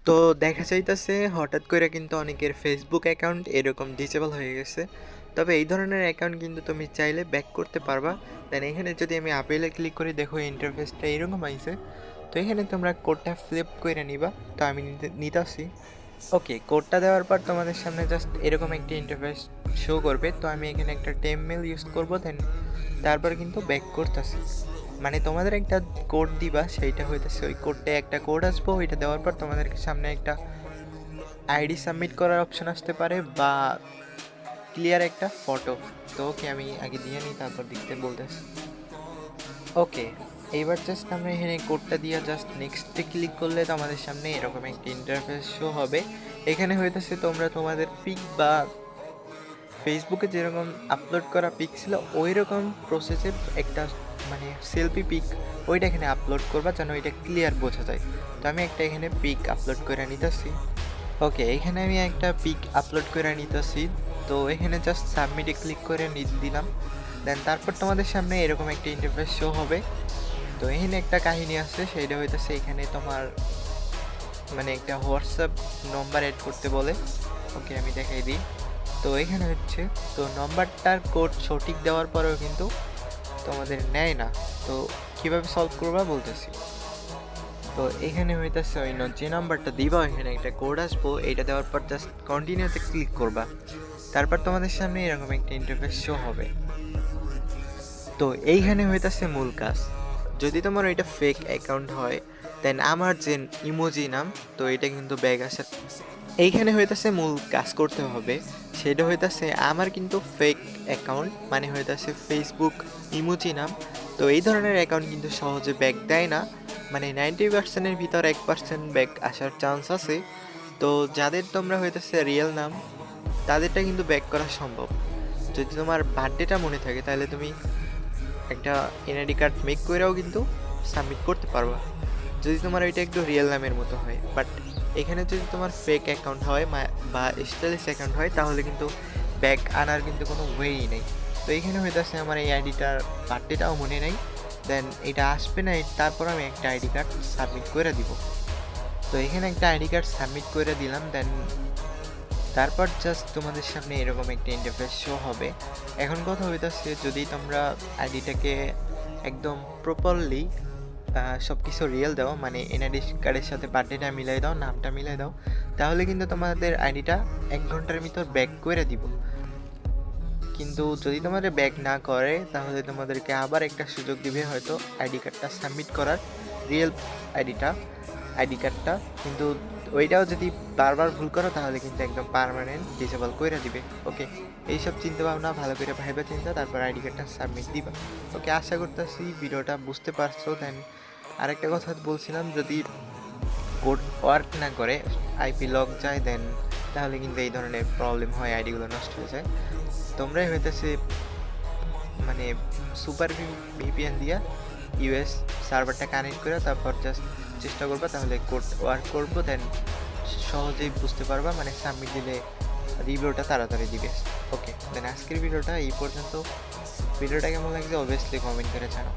তো দেখা যাইতেছে হঠাৎ করে কিন্তু অনেকের ফেসবুক অ্যাকাউন্ট এরকম ডিসেবল হয়ে গেছে। তবে এই ধরনের অ্যাকাউন্ট কিন্তু তুমি চাইলে ব্যাক করতে পারবা। দেন এখানে যদি আমি আপেলে ক্লিক করি, দেখো ইন্টারফেসটা এরকম আইছে। তো এখানে তোমরা কোডটা ফ্লিপ করে নিবা। তো আমি নিতাছি। ওকে, কোডটা দেওয়ার পর তোমাদের সামনে জাস্ট এরকম একটা ইন্টারফেস শো করবে। তো আমি এখানে একটা টেমমেল ইউজ করবো, দেন তারপর কিন্তু ব্যাক করতেছি। মানে তোমাদের একটা কোড দিবা, সেইটা হইতেছে ওই কোডটা একটা কোড আসবো, ওইটা দেওয়ার পর তোমাদের সামনে একটা আইডি সাবমিট করার অপশন আসতে পারে বা ক্লিয়ার একটা ফটো। তো ওকে, আমি আগে দিয়ে নিই, তারপর দেখতে বলতেছি। ওকে, এইবার জাস্ট আমরা এখানে কোডটা দিয়ে জাস্ট নেক্সটে ক্লিক করলে তো আমাদের সামনে এরকম একটা ইন্টারফেস শো হবে। এখানে হইতেছে তোমরা তোমাদের পিক বা ফেসবুকে যেরকম আপলোড করা পিক ছিল ওই রকম প্রসেসের একটা মানে সেলফি পিক, ওইটা এখানে আপলোড করবা যেন এটা ক্লিয়ার বোঝা যায়। তো আমি একটা এখানে পিক আপলোড করে নিতেছি। ওকে, এখানে আমি একটা পিক আপলোড করে নিতেছি। তো এখানে জাস্ট সাবমিটে ক্লিক করে দিলাম। দেন তারপর তোমাদের সামনে এরকম একটা ইন্টারফেস শো হবে। তো এখানে একটা কাহিনী আছে, সেইটা হইতেছে এখানে তোমার মানে একটা হোয়াটসঅ্যাপ নম্বর অ্যাড করতে বলে। ওকে, আমি দেখাই দিই। তো এখানে হচ্ছে, তো নম্বরটার কোড সঠিক দেওয়ার পরেও কিন্তু তোমাদের নেয় না। তো কিভাবে সলভ করবা বলতেছি। তো এখানে হইতেছে ওই যে নাম্বারটা দিবা, এখানে একটা কোড আসবো, এইটা দেওয়ার পর জাস্ট কন্টিনিউতে ক্লিক করবা। তারপর তোমাদের সামনে এরকম একটা ইন্টারফেস শো হবে। তো এইখানে হইতেছে মূল কাজ। যদি তোমার এটা ফেক অ্যাকাউন্ট হয়, দেন আমার যে ইমোজি নাম, তো এটা কিন্তু ব্যাগ আসে। এইখানে হইতেছে মূল কাজ করতে হবে, সেটা হইতেছে আমার কিন্তু ফেক অ্যাকাউন্ট, মানে হইতেছে ফেসবুক ইমোজি নাম। তো এই ধরনের অ্যাকাউন্ট কিন্তু সহজে ব্যাক দেয় না, মানে 90%-এর ভিতর 1% ব্যাক আসার চান্স আছে। তো যাদের তোমরা হইতেছে রিয়েল নাম, তাদেরটা কিন্তু ব্যাক করা সম্ভব। যদি তোমার বার্থডেটা মনে থাকে, তাহলে তুমি একটা এনআইডি কার্ড মেক করেও কিন্তু সাবমিট করতে পারবা, যদি তোমার ওইটা একটু রিয়েল নামের মতো হয়। বাট এখানে যদি তোমার ফেক অ্যাকাউন্ট হয় বা স্টাইলিশ অ্যাকাউন্ট হয়, তাহলে কিন্তু ব্যাক আনার কিন্তু কোনো ওয়েই নেই। তো এইখানে হইতেছে আমার এই আইডিটার বার্থডেটাও মনে নেই, দেন এটা আসবে না, তারপর আমি একটা আইডি কার্ড সাবমিট করে দিব। তো এখানে একটা আইডি কার্ড সাবমিট করে দিলাম। দেন তারপর জাস্ট তোমাদের সামনে এরকম একটা ইন্টারফেস শো হবে। এখন কথা হইতেছে, যদি তোমরা আইডিটাকে একদম প্রপারলি সব কিছু রিয়েল দাও, মানে এনআইডি কার্ডের সাথে বার্থডেটা মিলাই দাও, নামটা মিলাই দাও, তাহলে কিন্তু তোমাদের আইডিটা 1 ঘন্টার ভিতর ব্যাক করে দিব। কিন্তু যদি তোমাদের ব্যাক না করে, তাহলে তোমাদেরকে আবার একটা সুযোগ দিবে হয়তো আইডি কার্ডটা সাবমিট করার, রিয়েল আইডি কার্ডটা। কিন্তু ওইটাও যদি বারবার ভুল করো, তাহলে কিন্তু একদম পার্মানেন্ট ডিসেবল করে দিবে। ওকে, এইসব চিন্তা ভাবনা ভালো করে ভাইবা চিন্তা তারপর আইডি কার্ডটা সাবমিট দিবা। ওকে, আশা করতেছি ভিডিওটা বুঝতে পারছো। দেন আরেকটা কথা বলছিলাম, যদি কোড ওয়ার্ক না করে, আইপি লক যায়, দেন তাহলে কিন্তু এই ধরনের প্রবলেম হয়, আইডিগুলো নষ্ট হয়ে যায়। তোমরাই হইতেছে মানে সুপার ভিপিএন দিয়া ইউএস সার্ভারটা কানেক্ট করে তারপর জাস্ট চেষ্টা করবা, তাহলে কোড ওয়ার্ক করবো। দেন সহজেই বুঝতে পারবা, মানে সাবমিট দিলে রিভিউটা তাড়াতাড়ি দিবে। ওকে, দেন আজকের ভিডিওটা এই পর্যন্ত। ভিডিওটা কেমন লাগছে অবভিয়াসলি কমেন্ট করে জানাও।